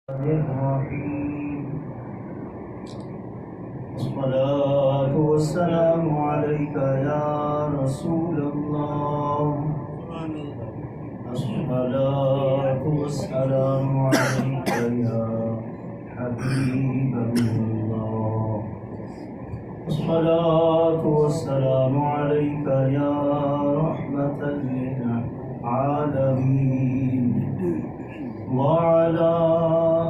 الرحيم. الصلاة والسلام عليك يا رسول الله. الصلاة والسلام عليك يا حبيب الله. الصلاة والسلام عليك يا رحمة للعالمين وعلى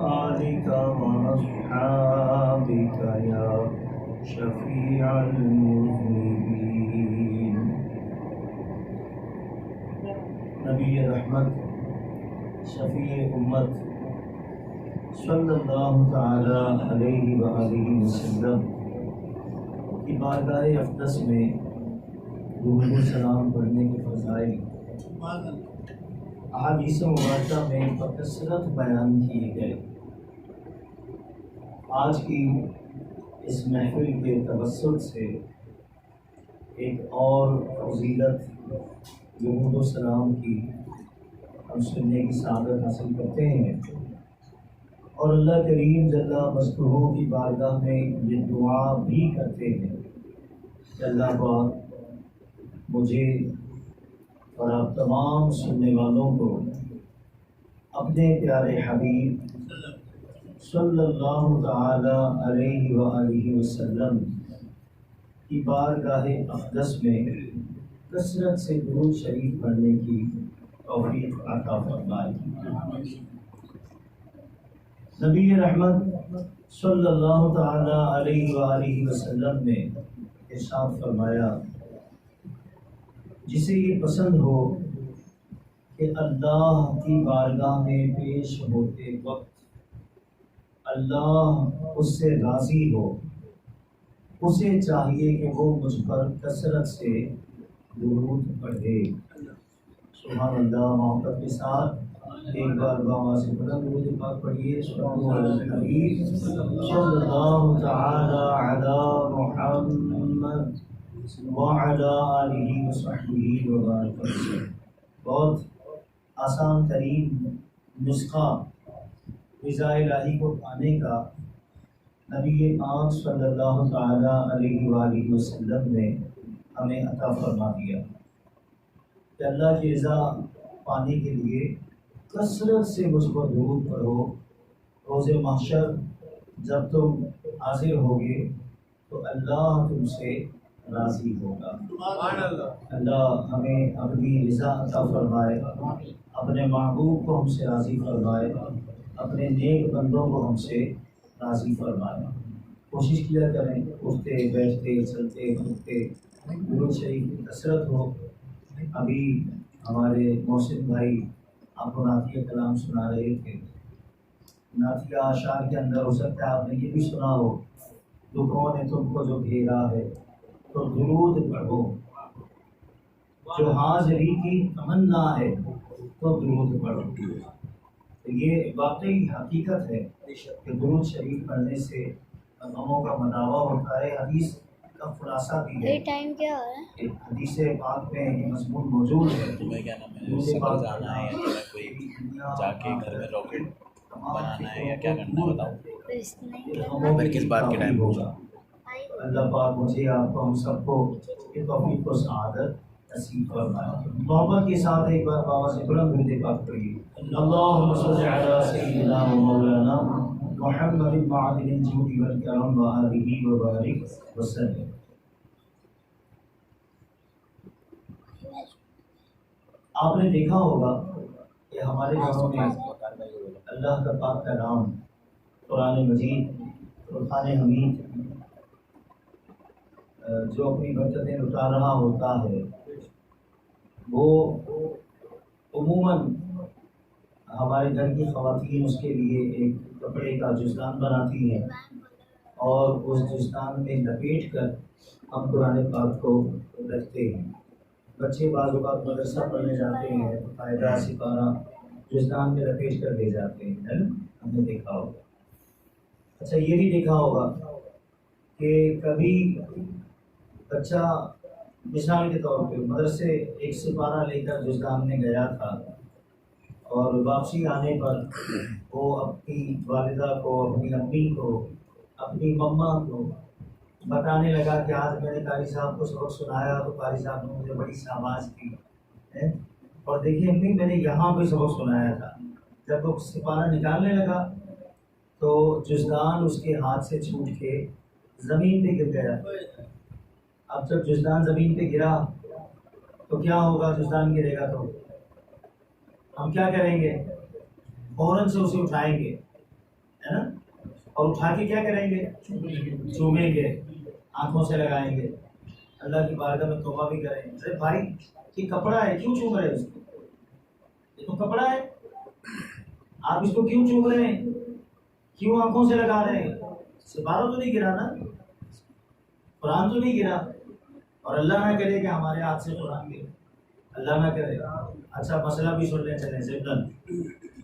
آلك وأصحابك يا شفيع المذنبين. نبی رحمت شفیع امت صلی اللہ تعالی علیہ وآلہ وسلم کی بارگاہ اقدس میں درود و سلام پڑھنے کے فضائل احادیث مبارکہ میں بکثرت بیان کیے گئے. آج کی اس محفل کے توسط سے ایک اور فضیلت درود و سلام کی ہم سننے کی سعادت حاصل کرتے ہیں، اور اللہ کریم جل مذکورہ کی بارگاہ میں یہ دعا بھی کرتے ہیں کہ اللہ پاک مجھے اور آپ تمام سننے والوں کو اپنے پیارے حبیب صلی اللہ تعالی علیہ وآلہ وسلم کی بارگاہ اقدس میں کثرت سے درود شریف پڑھنے کی توفیق عطا فرمائے. نبی رحمت صلی اللہ تعالی علیہ وآلہ وسلم نے ارشاد فرمایا، جسے یہ پسند ہو کہ اللہ کی بارگاہ میں پیش ہوتے وقت اللہ اس سے راضی ہو، اسے چاہیے کہ وہ مجھ پر کثرت سے درود پڑھے. سبحان اللہ. محبت کے ساتھ ایک بار بابا سے بڑا درود پاک پڑھیے. صلی اللہ تعالی علی محمد وعلی آلہ وصحبہ وبارک وسلم. بہت آسان ترین نسخہ رضا الہی کو پانے کا نبی پاک صلی اللہ تعالی علیہ وآلہ وسلم نے ہمیں عطا فرما دیا کہ اللہ کی رضا پانے کے لیے کثرت سے مجھ پر درود پڑھو. روز محشر جب تم حاضر ہوگے تو اللہ تم سے راضی ہوگا. اللہ ہمیں اپنی رضا عطا فرمائے، اپنے محبوب کو ہم سے راضی فرمائے، اپنے نیک بندوں کو ہم سے راضی فرمائے. کوشش کیا کریں اٹھتے بیٹھتے چلتے پھرتے درود شریف کی کثرت ہو. ابھی ہمارے محسن بھائی آپ کو نعتیہ کلام سنا رہے تھے. نعتیہ اشعار کے اندر ہو سکتا ہے آپ نے یہ بھی سنا ہو، دکھوں نے تم کو جو گھیرا ہے تو درود پڑھو، جو حاضری کی تمنا ہے تو درود پڑھو. تو یہ واقعی حقیقت ہے کہ درود شریف پڑھنے سے غموں کا مداوع ہوتا ہے. حدیث کا خلاصہ بھی ہے. ٹائم کیا ہے؟ حدیث پاک میں یہ مضمون موجود ہے. تمہیں کیا نام ہے، سفر جانا ہے یا تمہیں کوئی جا کے گھر میں راکٹ بنانا ہے یا کیا کرنا ہے بتاؤ. پھر کس بات کے ٹائم ہوگا. اللہ پاک مجھے آپ کو ہم سب کو یہ توفیق و سعادت نصیب فرمائے. محبت کے ساتھ ایک بار بابا سے بلند درود پاک پڑھیے. اللہم صلی علی سیدنا و مولانا محمد معدن الجود والکرم وآلہ وبارک وسلم. آپ نے دیکھا ہوگا کہ ہمارے گھروں میں اللہ کا پاک کلام قرآن مجید فرقان حمید جو اپنی برکتیں لٹا رہا ہوتا ہے، وہ عموماً ہمارے گھر کی خواتین اس کے لیے ایک کپڑے کا جزدان بناتی ہیں اور اس جزدان میں لپیٹ کر ہم قرآن پاک کو رکھتے ہیں. بچے بعض اوقات مدرسہ پڑھنے جاتے ہیں تو قاعدہ سپارہ جزدان میں لپیٹ کر لے جاتے ہیں، ہے نا؟ ہم نے دیکھا ہوگا. اچھا یہ بھی دیکھا ہوگا کہ کبھی بچہ مثال کے طور پہ مدرسے ایک سپارہ لے کر جزدان میں گیا تھا اور واپسی آنے پر وہ اپنی والدہ کو، اپنی امی کو، اپنی مما کو بتانے لگا کہ آج میں نے قاری صاحب کو سبق سنایا تو قاری صاحب نے مجھے بڑی شاباش کی ہے، اور دیکھیے امی میں نے یہاں پہ سبق سنایا تھا۔ جب وہ سپارہ نکالنے لگا تو جزدان اس کے ہاتھ سے چھوٹ کے زمین پہ گر گیا۔ اب جب جزدان زمین پہ گرا تو کیا ہوگا؟ جزدان گرے گا تو ہم کیا کریں گے؟ فوراً سے اسے اٹھائیں گے، ہے نا، اور اٹھا کے کیا کریں گے؟ چومیں گے، آنکھوں سے لگائیں گے، اللہ کی بارگاہ میں توبہ بھی کریں گے۔ ارے بھائی یہ کپڑا ہے، کیوں چوم رہے اس کو؟ یہ تو کپڑا ہے، آپ اس کو کیوں چوم رہے ہیں؟ کیوں آنکھوں سے لگا رہے ہیں؟ سپارہ تو نہیں گرا نا، قرآن تو نہیں گرا، اور اللہ نہ کرے کہ ہمارے ہاتھ سے قرآن گرے، اللہ نہ کرے۔ اچھا مسئلہ بھی سن لیں چلیں ضمن۔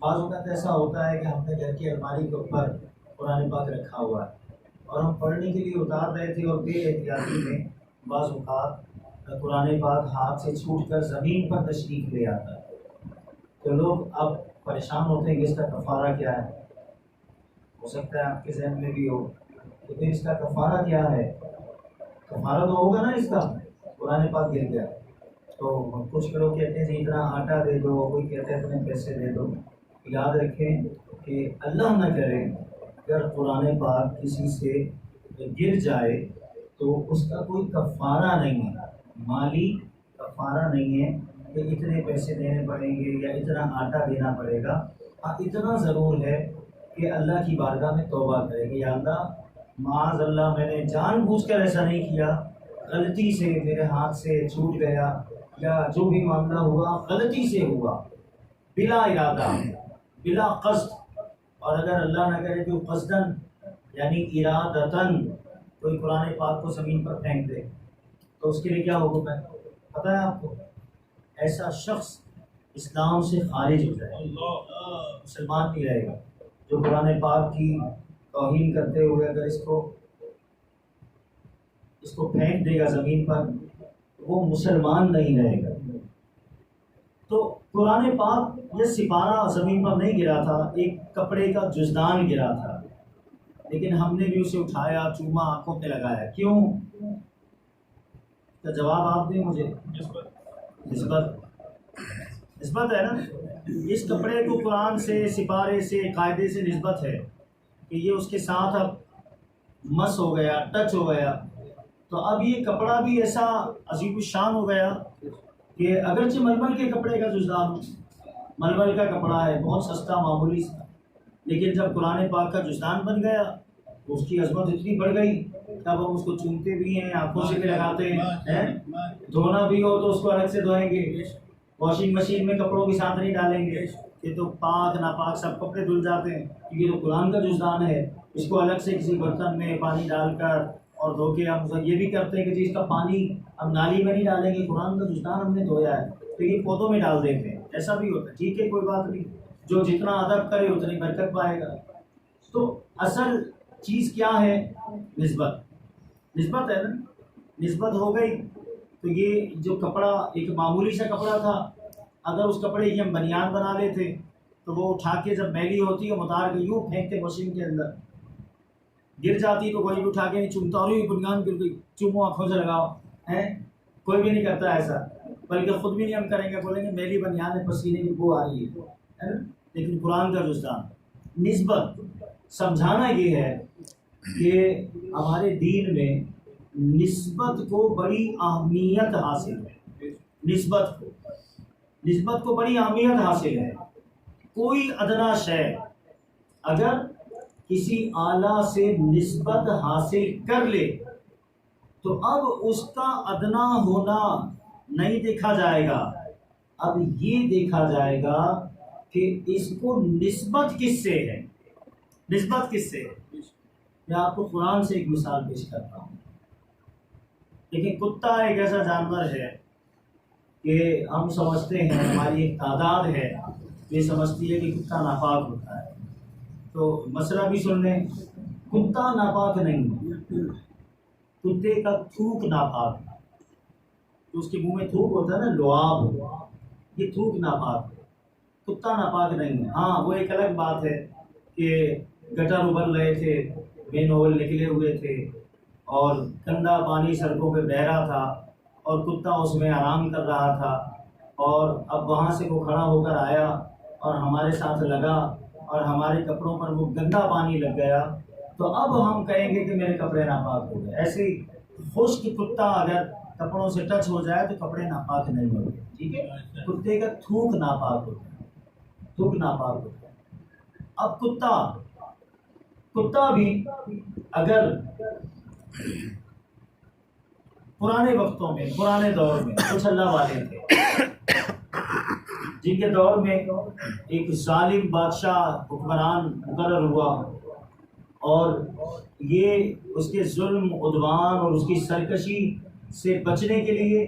بعض اوقات ایسا ہوتا ہے کہ ہم نے گھر کی الماری کے اوپر قرآن پاک رکھا ہوا ہے اور ہم پڑھنے کے لیے اتار رہے تھے اور بے احتیاطی میں بعض اوقات قرآن پاک ہاتھ سے چھوٹ کر زمین پر تشریف لے آتا ہے، تو لوگ اب پریشان ہوتے ہیں کہ اس کا کفارہ کیا ہے۔ ہو سکتا ہے آپ کے ذہن میں بھی ہو کہ پھر اس کا کفارہ کیا ہے؟ کفارہ تو ہوگا نا اس کا، قرآن پاک گر گیا تو کچھ لوگ کہتے ہیں اتنا آٹا دے دو، کوئی کہتے ہیں اتنے پیسے دے دو۔ یاد رکھیں کہ اللہ نہ کرے اگر قرآن پاک کسی سے گر جائے تو اس کا کوئی کفارہ نہیں ہے، مالی کفارہ نہیں ہے کہ اتنے پیسے دینے پڑیں گے یا اتنا آٹا دینا پڑے گا۔ ہاں اتنا ضرور ہے کہ اللہ کی بارگاہ میں توبہ کرے گی، یا اللہ معاذ اللہ میں نے جان بوجھ کر ایسا نہیں کیا، غلطی سے میرے ہاتھ سے چھوٹ گیا، یا جو بھی معاملہ ہوا غلطی سے ہوا، بلا ارادہ، بلا قصد۔ اور اگر اللہ نہ کرے کہ قصدن یعنی ارادتاً کوئی قرآن پاک کو زمین پر پھینک دے تو اس کے لیے کیا حکم ہے پتہ ہے آپ کو؟ ایسا شخص اسلام سے خارج ہو جائے، مسلمان نہیں رہے گا۔ جو قرآن پاک کی توہین کرتے ہوئے اگر اس کو پھینک دے گا زمین پر وہ مسلمان نہیں رہے گا۔ تو قرآن پاک یہ سپارہ زمین پر نہیں گرا تھا، ایک کپڑے کا جزدان گرا تھا، لیکن ہم نے بھی اسے اٹھایا، چوما، آنکھوں پہ لگایا۔ کیوں؟ تو جواب آپ دیں مجھے۔ نسبت ہے نا، اس کپڑے کو قرآن سے، سپارے سے، قاعدے سے نسبت ہے کہ یہ اس کے ساتھ اب مس ہو گیا، ٹچ ہو گیا، تو اب یہ کپڑا بھی ایسا عظیم الشان ہو گیا کہ اگرچہ ململ کے کپڑے کا جزدان ہو، ململ کا کپڑا ہے بہت سستا معمولی سا، لیکن جب قرآن پاک کا جزدان بن گیا تو اس کی عظمت اتنی بڑھ گئی کہ اب ہم اس کو چومتے بھی ہیں، آنکھوں سے بھی لگاتے ہیں، دھونا بھی ہو تو اس کو الگ سے دھوئیں گے، واشنگ مشین میں کپڑوں کے ساتھ نہیں ڈالیں گے، یہ تو پاک ناپاک سب کپڑے دھل جاتے ہیں، کیونکہ یہ تو قرآن کا جزدان ہے، اس کو الگ سے کسی برتن میں پانی ڈال کر اور دھو کے ہم یہ بھی کرتے ہیں کہ جی اس کا پانی ہم نالی میں نہیں ڈالیں گے، قرآن کا جزدان ہم نے دھویا ہے تو یہ پودوں میں ڈال دیتے ہیں، ایسا بھی ہوتا ہے، ٹھیک ہے کوئی بات نہیں، جو جتنا ادب کرے اتنی برکت پائے گا۔ تو اصل چیز کیا ہے؟ نسبت ہے نا، نسبت ہو گئی تو یہ جو کپڑا ایک معمولی سا کپڑا تھا، اگر اس کپڑے کی ہم بنیان بنا لیتے تو وہ اٹھا کے جب میلی ہوتی ہے اتار کے یوں پھینکتے مشین کے اندر، گر جاتی تو کوئی بھی اٹھا کے نہیں چومتا، اور یہ بنیان گر گئی، چومو آنکھوں سے لگاؤ، ہے کوئی بھی نہیں کرتا ایسا، بلکہ خود بھی نہیں ہم کریں گے، بولیں گے میری بنیان ہے، پسینے کی بو آ رہی ہے نا۔ لیکن قرآن کا جزدان نسبت سمجھانا یہ ہے کہ ہمارے دین میں نسبت کو بڑی اہمیت حاصل ہے، نسبت کو بڑی اہمیت حاصل ہے۔ کوئی ادنا شے اگر کسی اعلیٰ سے نسبت حاصل کر لے تو اب اس کا ادنا ہونا نہیں دیکھا جائے گا، اب یہ دیکھا جائے گا کہ اس کو نسبت کس سے ہے، نسبت کس سے ہے۔ میں آپ کو قرآن سے ایک مثال پیش کرتا ہوں۔ لیکن کتا ایک ایسا جانور ہے کہ ہم سمجھتے ہیں، ہماری ایک تعداد ہے یہ سمجھتی ہے کہ کتا ناپاک ہوتا ہے، تو مسئلہ بھی سن لیں، کتا ناپاک نہیں ہے، کتے کا تھوک ناپاک ہے، تو اس کے منہ میں تھوک ہوتا ہے نا، لعاب، یہ تھوک ناپاک ہے، کتا ناپاک نہیں ہے۔ ہاں وہ ایک الگ بات ہے کہ گٹر ابل رہے تھے، مین ہول نکلے ہوئے تھے اور گندا پانی سڑکوں پہ بہہ رہا تھا اور کتا اس میں آرام کر رہا تھا، اور اب وہاں سے وہ کھڑا ہو کر آیا اور ہمارے ساتھ لگا اور ہمارے کپڑوں پر وہ گندا پانی لگ گیا، تو اب ہم کہیں گے کہ میرے کپڑے ناپاک ہو گئے۔ ایسے ہی خشک کتا اگر کپڑوں سے ٹچ ہو جائے تو کپڑے ناپاک نہیں ہوتے، ٹھیک ہے؟ کتے کا تھوک ناپاک ہوتا ہے، تھوک ناپاک ہوتا ہے۔ اب کتا بھی اگر پرانے وقتوں میں، پرانے دور میں کچھ اللہ والے تھے جن کے دور میں ایک ظالم بادشاہ حکمران مقرر ہوا، اور یہ اس کے ظلم، عدوان اور اس کی سرکشی سے بچنے کے لیے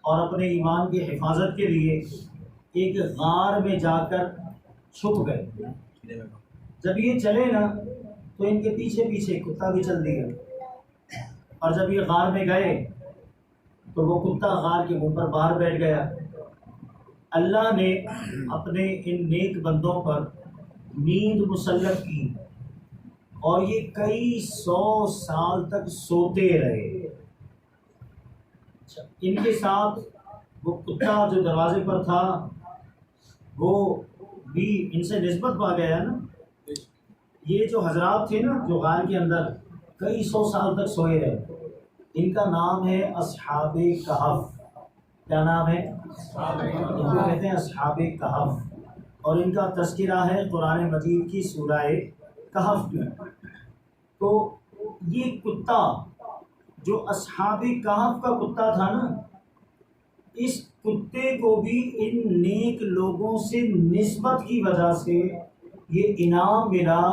اور اپنے ایمان کی حفاظت کے لیے ایک غار میں جا کر چھپ گئے۔ جب یہ چلے نا تو ان کے پیچھے پیچھے کتا بھی چل دیا، اور جب یہ غار میں گئے تو وہ کتا غار کے منہ پر باہر بیٹھ گیا۔ اللہ نے اپنے ان نیک بندوں پر نیند مسلط کی اور یہ کئی 100 سال تک سوتے رہے۔ ان کے ساتھ وہ کتا جو دروازے پر تھا وہ بھی ان سے نسبت پا گیا نا۔ یہ جو حضرات تھے نا جو غار کے اندر کئی 100 سال تک سوئے رہے، ان کا نام ہے اصحاب کہف۔ کیا نام ہے؟ ان کو کہتے ہیں اصحاب کہف، اور ان کا تذکرہ ہے قرآن مجید کی سورہ کہف میں۔ تو یہ کتا جو اصحاب کہف کا کتا تھا نا، اس کتے کو بھی ان نیک لوگوں سے نسبت کی وجہ سے یہ انعام ملا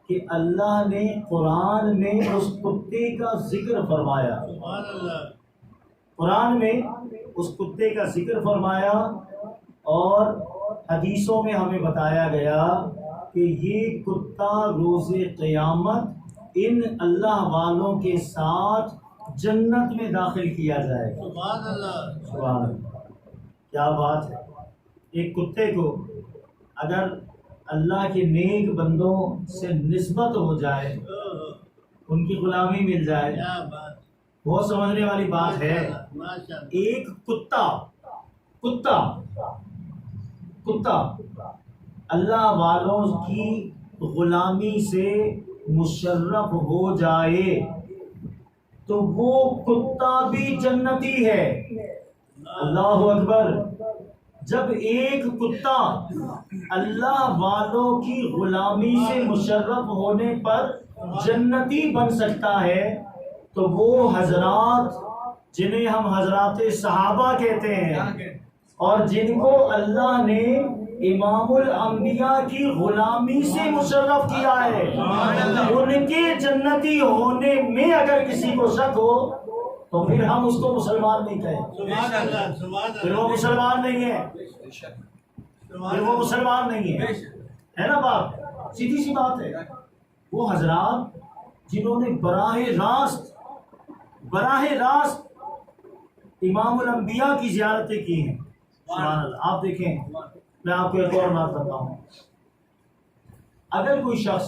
کہ اللہ نے قرآن میں اس کتے کا ذکر فرمایا۔ قرآن میں اس کتے کا ذکر فرمایا، اور حدیثوں میں ہمیں بتایا گیا کہ یہ کتا روز قیامت ان اللہ والوں کے ساتھ جنت میں داخل کیا جائے گا۔ سبحان اللہ، سبحان اللہ، کیا بات ہے! ایک کتے کو اگر اللہ کے نیک بندوں سے نسبت ہو جائے، ان کی غلامی مل جائے، بہت سمجھنے والی بات ہے۔ ایک کتا اللہ والوں کی غلامی سے مشرف ہو جائے تو وہ کتا بھی جنتی ہے۔ اللہ اکبر! جب ایک کتا اللہ والوں کی غلامی سے مشرف ہونے پر جنتی بن سکتا ہے تو وہ حضرات جنہیں ہم حضرات صحابہ کہتے ہیں اور جن کو اللہ نے امام الانبیاء کی غلامی سے مشرف کیا ہے، ان کے جنتی ہونے میں اگر کسی کو شک ہو تو پھر ہم اس کو مسلمان نہیں کہیں، پھر وہ مسلمان نہیں ہے، پھر وہ مسلمان نہیں ہے نا بات؟ سیدھی سی بات ہے۔ وہ حضرات جنہوں نے براہ راست امام الانبیاء کی زیارتیں کی ہیں، سبحان اللہ۔ آپ دیکھیں، میں آپ کو ایک اور بات بتاؤں، اگر کوئی شخص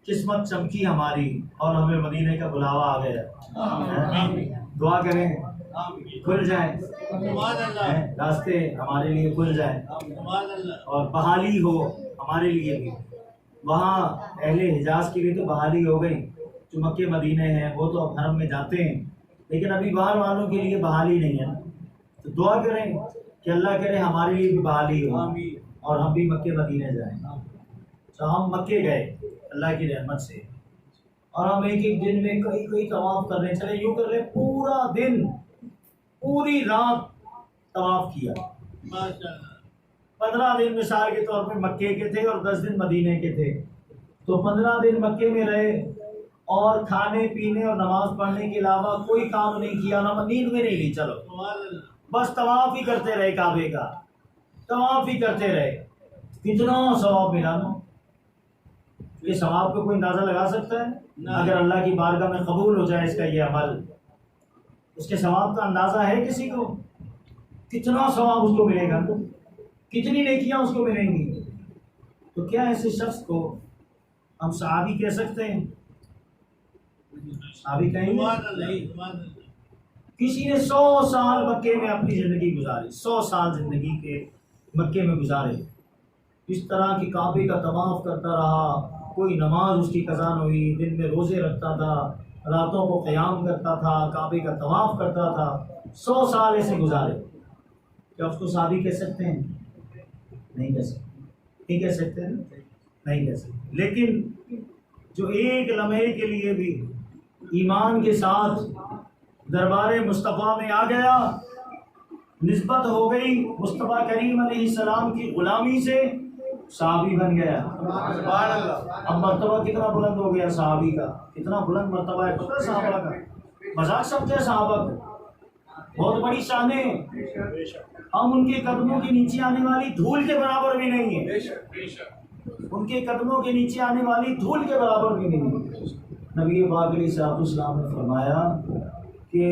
قسمت چمکی ہماری اور ہمیں مدینے کا بلاوا آ گیا، دعا کریں کھل جائیں، راستے ہمارے لیے کھل جائیں اور بحالی ہو ہمارے لیے بھی۔ وہاں اہل حجاز کی بھی تو بحالی ہو گئی، جو مکے مدینے ہیں وہ تو حرم میں جاتے ہیں، لیکن ابھی باہر والوں کے لیے بحالی نہیں ہے، تو دعا کریں کہ اللہ کرے ہمارے لیے بھی بحالی ہو اور ہم بھی مکے مدینے جائیں۔ تو ہم مکے گئے اللہ کی رحمت سے، اور ہم ایک دن میں کئی طواف کرنے چلے، یوں کر لیں پورا دن پوری رات طواف کیا۔ 15 دن مثال کے طور پہ مکے کے تھے اور 10 دن مدینے کے تھے، تو 15 دن مکے میں رہے اور کھانے پینے اور نماز پڑھنے کے علاوہ کوئی کام نہیں کیا، نہ نیند میں نہیں لی، چلو بس طواف ہی کرتے رہے، کعبے کا طواف ہی کرتے رہے۔ کتنا ثواب ملا نا! یہ ثواب کو کوئی اندازہ لگا سکتا ہے؟ اگر اللہ کی بارگاہ میں قبول ہو جائے اس کا یہ عمل، اس کے ثواب کا اندازہ ہے کسی کو؟ کتنا ثواب اس کو ملے گا، کتنی نیکیاں اس کو ملیں گی۔ تو کیا ایسے شخص کو ہم صحابی کہہ سکتے ہیں؟ صحابی کہیں گے؟ کسی نے 100 سال مکے میں اپنی زندگی گزاری، 100 سال زندگی کے مکے میں گزارے، اس طرح کی کعبے کا طواف کرتا رہا، کوئی نماز اس کی قضا نہ ہوئی، دن میں روزے رکھتا تھا، راتوں کو قیام کرتا تھا، کعبے کا طواف کرتا تھا، 100 سال ایسے گزارے، کیا اس کو صحابی کہہ سکتے ہیں؟ نہیں کہہ سکتے۔ نہیں کہہ سکتے ہیں؟ نہیں کہہ سکتے۔ لیکن جو ایک لمحے کے لیے بھی ایمان کے ساتھ دربار مصطفیٰ میں آ گیا، نسبت ہو گئی مصطفیٰ کریم علیہ السلام کی غلامی سے، صحابی بن گیا۔ اب مرتبہ کتنا بلند ہو گیا صحابی کا، کتنا بلند مرتبہ ہے پتہ صحابہ کا، مذاق سمجھتے ہیں صحابہ کو، بہت بڑی شانیں، ہم ان کے قدموں کے نیچے آنے والی دھول کے برابر بھی نہیں ہیں، ان کے قدموں کے نیچے آنے والی دھول کے برابر بھی نہیں ہیں۔ نبی پاک علیہ السلام نے فرمایا کہ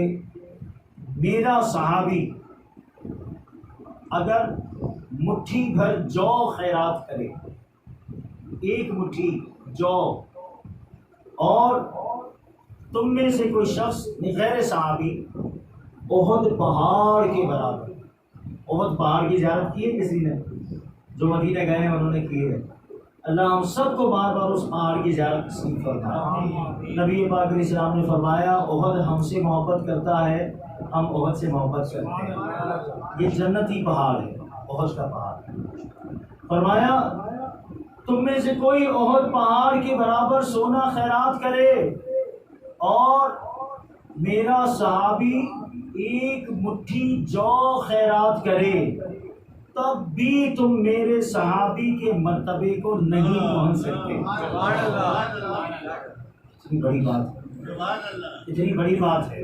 میرا صحابی اگر مٹھی بھر جو خیرات کرے، ایک مٹھی جو، اور تم میں سے کوئی شخص غیر صحابی احد پہاڑ کے برابر، احد پہاڑ کی زیارت کی ہے کسی نے؟ جو مدینہ گئے ہیں انہوں نے کی ہے۔ اللہ ہم سب کو بار بار اس پہاڑ کی زیارت نصیب فرمائے۔ نبی پاک علیہ السلام نے فرمایا احد ہم سے محبت کرتا ہے، ہم احد سے محبت کرتے ہیں، یہ جنتی پہاڑ ہے، احد کا پہاڑ۔ فرمایا تم میں سے کوئی احد پہاڑ کے برابر سونا خیرات کرے اور میرا صحابی ایک مٹھی جو خیرات کرے، تب بھی تم میرے صحابی کے مرتبے کو نہیں پہنچ سکتے۔ اتنی بڑی بات ہے، اتنی بڑی بات ہے،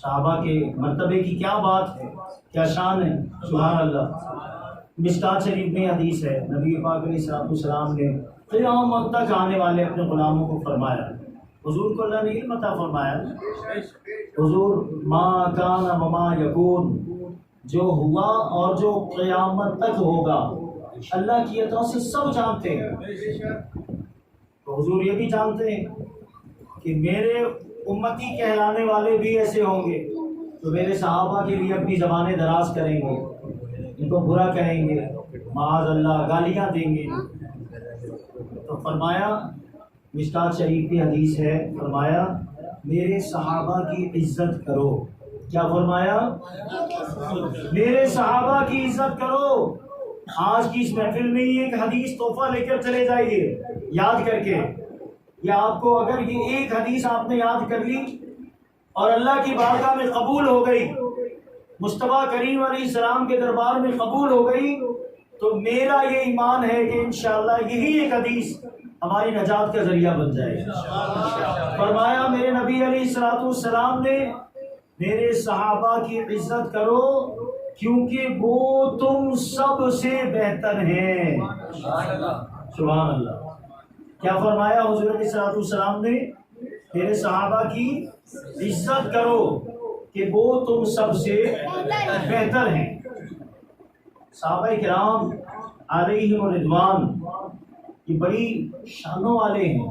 صحابہ کے مرتبے کی کیا بات ہے، کیا شان ہے، سبحان اللہ۔ مشکات شریف میں حدیث ہے، نبی پاک علیہ السلام نے قیامت تک آنے والے اپنے غلاموں کو فرمایا، حضور کو اللہ نے علم عطا فرمایا، حضور ما کان وما یکون، جو ہوا اور جو قیامت تک ہوگا اللہ کی عطا سے سب جانتے ہیں۔ تو حضور یہ بھی جانتے ہیں کہ میرے امتی کہلانے والے بھی ایسے ہوں گے تو میرے صحابہ کے لیے اپنی زبانیں دراز کریں گے، ان کو برا کہیں گے، معاذ اللہ گالیاں دیں گے۔ تو فرمایا، مشکات شریف کی حدیث ہے، فرمایا میرے صحابہ کی عزت کرو۔ کیا فرمایا؟ میرے صحابہ کی عزت کرو۔ آج کی اس محفل میں یہ ایک حدیث تحفہ لے کر چلے جائیے یاد کر کے، یا آپ کو اگر یہ ایک حدیث آپ نے یاد کر لی اور اللہ کی بارگاہ میں قبول ہو گئی، مصطفیٰ کریم علیہ السلام کے دربار میں قبول ہو گئی، تو میرا یہ ایمان ہے کہ انشاءاللہ یہی ایک حدیث ہماری نجات کا ذریعہ بن جائے۔ فرمایا میرے نبی علیہ السلام نے میرے صحابہ کی عزت کرو کیونکہ وہ تم سب سے بہتر ہیں۔ سبحان اللہ۔ کیا فرمایا حضور علیہ السلام نے؟ میرے صحابہ کی عزت کرو کہ وہ تم سب سے بہتر ہیں۔ صحابہ کرام علیہم رضوان یہ بڑی شانوں والے ہیں،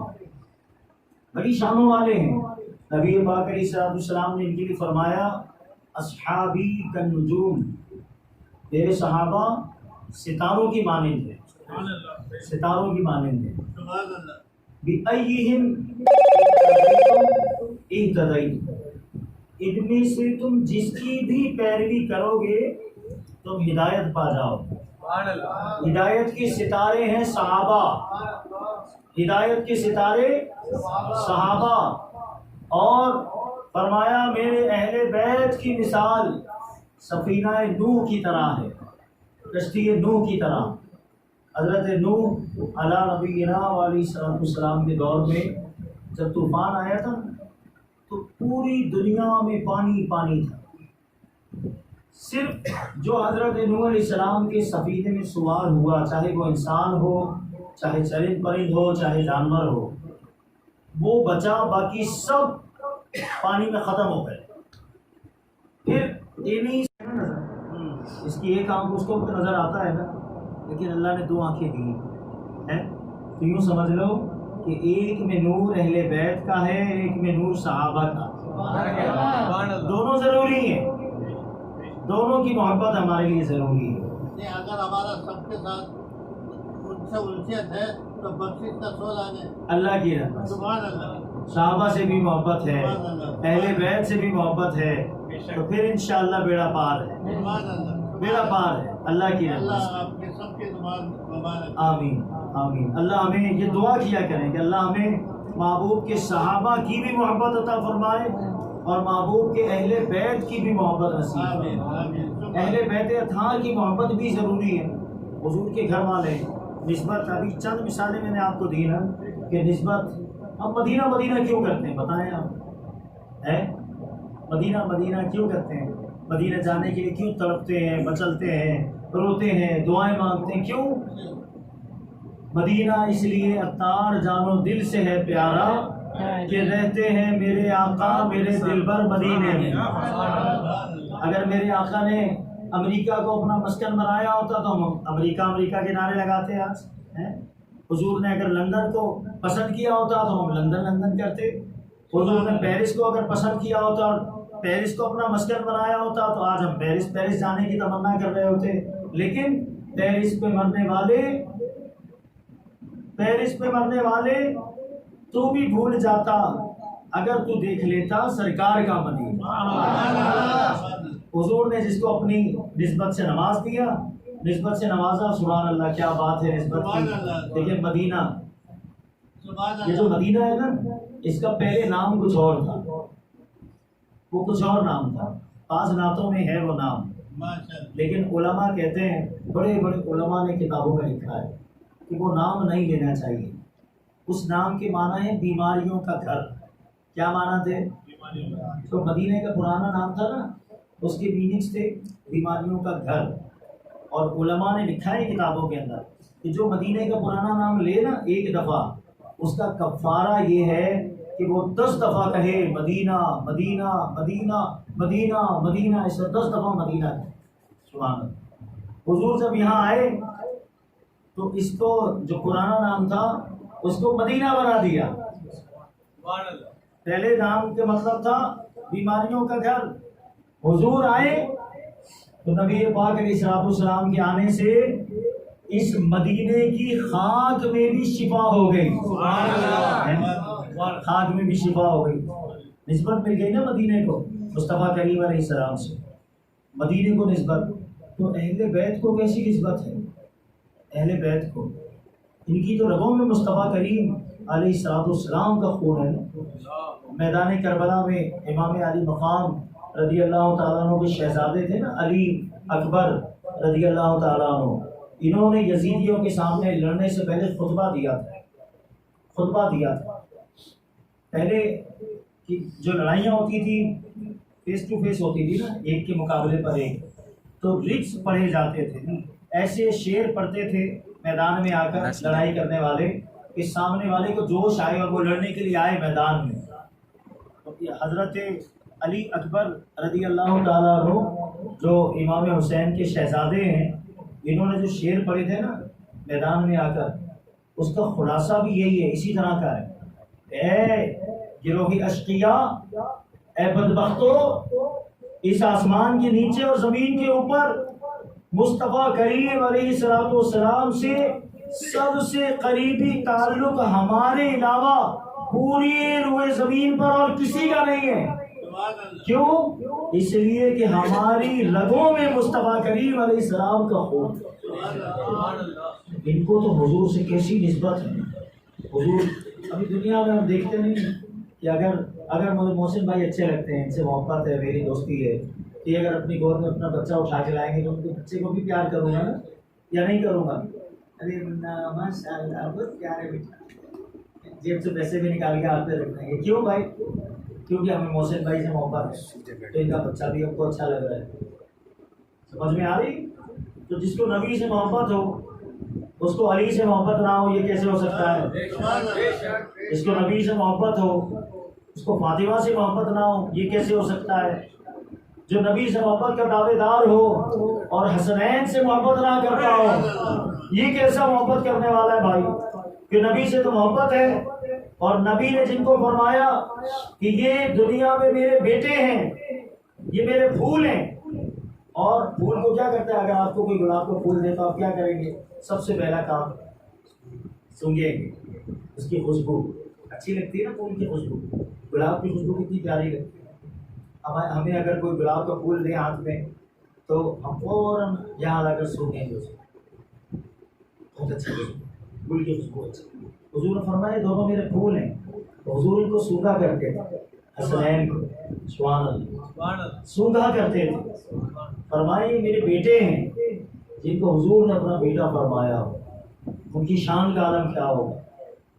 بڑی شانوں والے ہیں۔ نبی پاک علیہ السلام نے ان کے لیے فرمایا اصحابی کالنجوم، میرے صحابہ ستاروں کی مانند ہیں، ستاروں کی مانند ہیں۔ بِأَيِّهِمْ اهْتَدَيْتُمْ، ان میں سے تم جس کی بھی پیروی کرو گے تم ہدایت پا جاؤ۔ ہدایت کے ستارے ہیں صحابہ، ہدایت کے ستارے صحابہ۔ اور فرمایا میرے اہل بیت کی مثال سفینہ نوح کی طرح ہے، کشتی نوح کی طرح۔ حضرت نوح علیہ نبینا علیہ السلام کے دور میں جب طوفان آیا تھا تو پوری دنیا میں پانی پانی تھا، صرف جو حضرت نوح علیہ السلام کے سفینے میں سوار ہوا، چاہے وہ انسان ہو، چاہے چرند پرند ہو، چاہے جانور ہو، وہ بچا، باقی سب پانی میں ختم ہو گئے۔ پھر یہ نہیں اس کی ایک آنکھ اس کو نظر آتا ہے نا، لیکن اللہ نے دو آنکھیں دی، تو یوں سمجھ لو کہ ایک میں نور اہل بیت کا ہے، ایک میں نور صحابہ کا۔ دونوں ضروری ہیں، دونوں کی محبت ہمارے لیے ضروری ہے۔ اگر ہمارا سب کے ساتھ ان سے الفیت ہے تو بخشش کا سوال آنے اللہ کی رحمت، سبحان اللہ، صحابہ سے بھی محبت ہے، اہل بیت سے بھی محبت ہے، تو پھر انشاءاللہ بیڑا پار ہے، سبحان اللہ، بیڑا پار ہے اللہ کی رحمت اللہ سے۔ آپ کے سب کی زبان مبارک۔ آمین آمین۔ اللہ ہمیں یہ دعا کیا کریں کہ اللہ ہمیں محبوب کے صحابہ کی بھی محبت عطا فرمائے اور محبوب کے اہل بیت کی بھی محبت نصیب آمین فرمائے۔ آمین۔ اہل بیت اطہار کی محبت بھی ضروری ہے۔ حضور کے گھر والے نسبت، ابھی چند مثالیں میں نے آپ کو دی نا کہ نسبت اب مدینہ مدینہ کیوں کرتے ہیں، بتائیں آپ، ہے مدینہ مدینہ کیوں کرتے ہیں؟ مدینہ جانے کے لیے کیوں تڑپتے ہیں، مچلتے ہیں، روتے ہیں، دعائیں مانگتے ہیں، کیوں؟ مدینہ اس لیے عطار جانو دل سے ہے پیارا کہ رہتے ہیں میرے آقا میرے دلبر مدینے میں۔ اگر میرے آقا نے امریکہ کو اپنا مسکن بنایا ہوتا تو ہم امریکہ کے نعرے لگاتے آج ہیں۔ حضور نے اگر لندن کو پسند کیا ہوتا تو ہم لندن کرتے۔ حضور نے پیرس کو اگر پسند کیا ہوتا اور پیرس کو اپنا مسکن بنایا ہوتا تو آج ہم پیرس جانے کی تمنا کر رہے ہوتے۔ لیکن پیرس پہ مرنے والے تو بھی بھول جاتا اگر تو دیکھ لیتا سرکار کا مدینہ۔ حضور نے جس کو اپنی نسبت سے نواز دیا، نسبت سے نوازا، سبحان اللہ، کیا بات ہے نسبت کی۔ لیکن مدینہ، یہ جو مدینہ ہے نا، اس کا پہلے نام کچھ اور تھا، وہ کچھ اور نام تھا، بعض نعتوں میں ہے وہ نام، لیکن علماء کہتے ہیں، بڑے بڑے علماء نے کتابوں میں لکھا ہے کہ وہ نام نہیں لینا چاہیے۔ اس نام کے معنی ہے بیماریوں کا گھر۔ کیا معنی تھے؟ تو مدینہ کا پرانا نام تھا نا، اس کے میننگز تھے بیماریوں کا گھر۔ اور علماء نے لکھا ہے کتابوں کے اندر کہ جو مدینہ کا پرانا نام لے نا ایک دفعہ، اس کا کفارہ یہ ہے کہ وہ 10 دفعہ کہے مدینہ مدینہ مدینہ مدینہ مدینہ، اس سے 10 دفعہ مدینہ ہے۔ سبحان اللہ۔ حضور جب یہاں آئے تو اس کو جو پرانا نام تھا اس کو مدینہ بنا دیا۔ پہلے نام کے مطلب تھا بیماریوں کا گھر۔ حضور آئے تو نبی پاک علیہ السلام کے آنے سے اس مدینے کی خاک میں بھی شفا ہو گئی، خاک میں بھی شفا ہو گئی، نسبت مل گئی نا مدینے کو مصطفیٰ کریم علیہ السلام سے، مدینے کو نسبت۔ تو اہل بیت کو کیسی نسبت ہے؟ اہل بیت کو، ان کی تو رگوں میں مصطفیٰ کریم علیہ السلام کا خون ہے نا۔ میدان کربلا میں امام علی مقام رضی اللہ تعالیٰ عنہ کے شہزادے تھے نا، علی اکبر رضی اللہ تعالیٰ عنہ، انہوں نے یزیدیوں کے سامنے لڑنے سے پہلے خطبہ دیا تھا۔ پہلے کی جو لڑائیاں ہوتی تھی فیس ٹو فیس ہوتی تھی نا، ایک کے مقابلے پر ایک، تو رکس پڑھے جاتے تھے، ایسے شعر پڑھتے تھے میدان میں آ کر لڑائی کرنے والے کہ سامنے والے کو جوش آئے اور وہ لڑنے کے لیے آئے میدان میں۔ تو حضرت علی اکبر رضی اللہ تعالیٰ عنہ جو امام حسین کے شہزادے ہیں، انہوں نے جو شعر پڑھے تھے نا میدان میں آ کر، اس کا خلاصہ بھی یہی ہے، اسی طرح کا ہے۔ اے گروہ اشقیاء، اے بدبختو، اس آسمان کے نیچے اور زمین کے اوپر مصطفیٰ کریم علیہ السلام سے سب سے قریبی تعلق ہمارے علاوہ پوری روئے زمین پر اور کسی کا نہیں ہے۔ کیوں؟ اس لیے کہ ہماری رگوں میں مصطفیٰ کریم علیہ السلام کا خون۔ ان کو تو حضور سے کیسی نسبت ہے۔ حضور ابھی دنیا میں ہم دیکھتے نہیں کہ اگر مجھے محسن بھائی اچھے لگتے ہیں، ان سے محبت ہے، میری دوستی ہے، کہ اگر اپنی گود میں اپنا بچہ اٹھا کے لائیں گے تو ان کے بچے کو بھی پیار کروں گا نا، یا نہیں کروں گا؟ ارے ماشاء اللہ بہت پیارے بیٹا، جیب سے پیسے بھی نکال کے ہاتھ پہ رکھ دیں گے۔ کیوں بھائی؟ کیونکہ ہمیں محسن بھائی سے محبت ہے، تو ان کا بچہ بھی ہم کو اچھا لگ رہا ہے۔ سمجھ میں آ رہی؟ تو جس کو نبی سے محبت ہو اس کو علی سے محبت نہ ہو، یہ کیسے ہو سکتا ہے؟ جس کو نبی سے محبت ہو اس کو فاطمہ سے محبت نہ ہو، یہ کیسے ہو سکتا ہے؟ جو نبی سے محبت کا دعوے دار ہو اور حسنین سے محبت نہ کرتا ہو، یہ کیسا محبت کرنے والا ہے بھائی؟ کہ نبی سے تو محبت ہے، اور نبی نے جن کو فرمایا کہ یہ دنیا میں میرے بیٹے ہیں، یہ میرے پھول ہیں. اور پھول کو کیا کرتا ہے؟ اگر آپ کو کوئی گلاب کا پھول دے تو آپ کیا کریں گے؟ سب سے پہلا کام سونگیں گے اس کی خوشبو. اچھی لگتی ہے نا پھول کی خوشبو؟ گلاب کی خوشبو کتنی پیاری لگتی ہے. اب ہمیں اگر کوئی گلاب کا پھول دے ہاتھ میں تو ہم فوراً یہاں لا کر سونگیں گے اسے. بہت اچھی خوشبو، پھول کی خوشبو اچھی. حضور نے فرمایا دونوں میرے پھول ہیں، تو حضور ان کو سونگا کرتے تھے. حسنین کو سبحان اللہ سونگا کرتے تھے. فرمائے یہ میرے بیٹے ہیں جن کو حضور نے اپنا بیٹا فرمایا ہو. ان کی شان کا عالم کیا ہوگا؟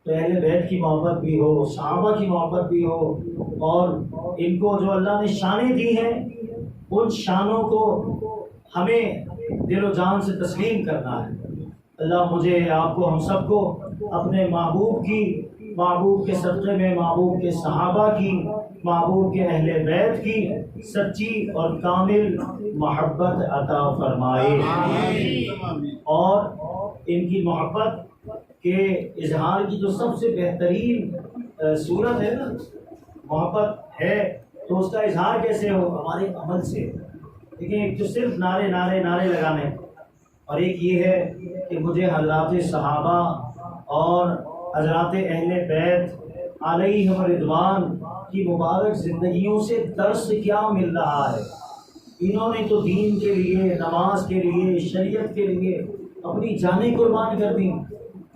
تو اہل بیت کی محبت بھی ہو، صحابہ کی محبت بھی ہو، اور ان کو جو اللہ نے شانیں دی ہیں ان شانوں کو ہمیں دل و جان سے تسلیم کرنا ہے. اللہ مجھے آپ کو ہم سب کو اپنے محبوب کے صدقے میں محبوب کے صحابہ کی، محبوب کے اہل بیت کی سچی اور کامل محبت عطا فرمائے، اور ان کی محبت کے اظہار کی جو سب سے بہترین صورت ہے نا، محبت ہے تو اس کا اظہار کیسے ہو؟ ہمارے عمل سے. دیکھیں ایک تو صرف نعرے لگانے، اور ایک یہ ہے کہ مجھے حضرات صحابہ اور حضرات اہل بیت علیہم رضوان کی مبارک زندگیوں سے درس کیا مل رہا ہے. انہوں نے تو دین کے لیے، نماز کے لیے، شریعت کے لیے اپنی جانیں قربان کر دی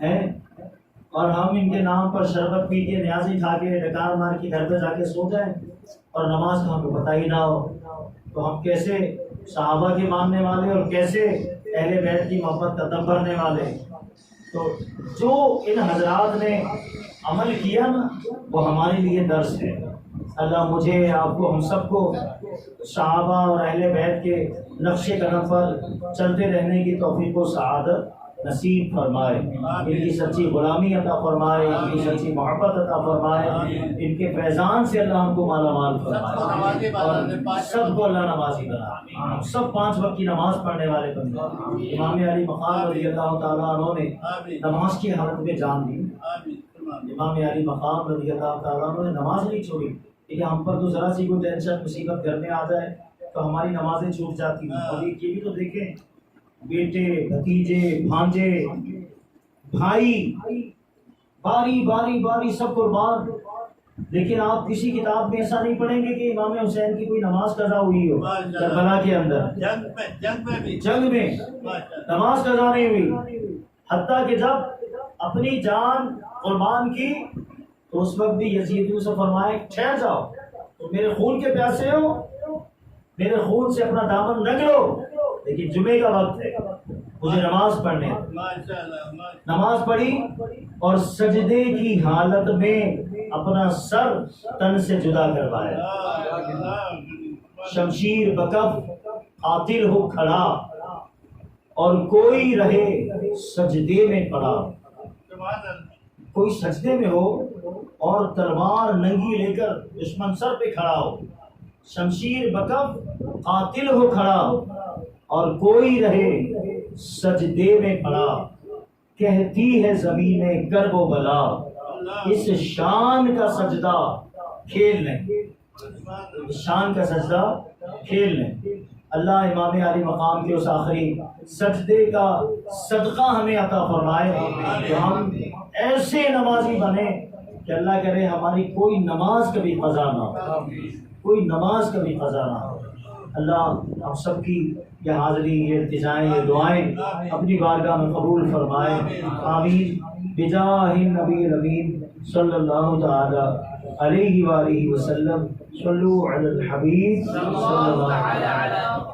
ہیں، اور ہم ان کے نام پر شربت پی کے، نیازی کھا کے، ڈکار مار کے گھر پہ جا کے سو جائیں اور نماز کا ہمیں پتہ ہی نہ ہو. تو ہم کیسے صحابہ کے ماننے والے اور کیسے اہل بیت کی محبت کا دم بھرنے والے. تو جو ان حضرات نے عمل کیا نا وہ ہمارے لیے درس ہے. اللہ مجھے، آپ کو، ہم سب کو صحابہ اور اہل بیت کے نقش قدم پر چلتے رہنے کی توفیق و سعادت نصیب فرمائے. ان کی سچی غلامی عطا فرمائے، ان کی سچی محبت عطا فرمائے. ان کے فیضان سے اللہ ہم کو مالا مال فرمائے، اور سب کو اللہ نمازی بنائے. ہم سب 5 وقت کی نماز پڑھنے والے بندے. امام علی مقام رضی اللہ تعالیٰ عنہ نے نماز کی حالت میں جان دی. امام علی مقام رضی اللہ تعالیٰ عنہ نے نماز نہیں چھوڑی. کہ ہم پر تو ذرا سی کوئی ٹینشن مصیبت گھر میں آ جائے تو ہماری نمازیں چھوٹ جاتی ہیں. اور یہ بھی تو دیکھیں، بیٹے، بھتیجے، بھانجے، بھائی، باری سب قربان. لیکن آپ کسی کتاب میں ایسا نہیں پڑھیں گے کہ امام حسین کی کوئی نماز قضا ہوئی ہو. کربلا کے اندر جنگ میں نماز قضا نہیں ہوئی، حتیٰ کہ جب اپنی جان قربان کی تو اس وقت بھی یزید سے فرمایا ٹھہر جاؤ، تو میرے خون کے پیاسے ہو، میرے خون سے اپنا دامن رنگ لو، لیکن جمعے کا وقت ہے، مجھے نماز پڑھنے. نماز پڑھی اور سجدے کی حالت میں اپنا سر تن سے جدا کروایا. شمشیر بکف قاتل ہو کھڑا اور کوئی رہے سجدے میں پڑا. کوئی سجدے میں ہو اور تلوار ننگی لے کر دشمن سر پہ کھڑا ہو، شمشیر بکف قاتل ہو کھڑا اور کوئی رہے سجدے میں پڑا. کہتی ہے زمین کرب و بلا، اس شان کا سجدہ کھیل لیں، اس شان کا سجدہ کھیل لیں. اللہ امام علی مقام کے اس آخری سجدے کا صدقہ ہمیں عطا فرمائے کہ ہم ایسے نمازی بنے کہ اللہ کرے ہماری کوئی نماز کبھی قضا نہ ہو، کوئی نماز کبھی قضا نہ ہو. اللہ ہم سب کی یہ حاضری، یہ التجائیں، یہ دعائیں اپنی بارگاہ میں قبول فرمائے. آمین بجاہ النبی الامین صلی اللہ تعالی علیہ وآلہ وسلم. صلو علی الحبیب صلی اللہ علیہ وسلم.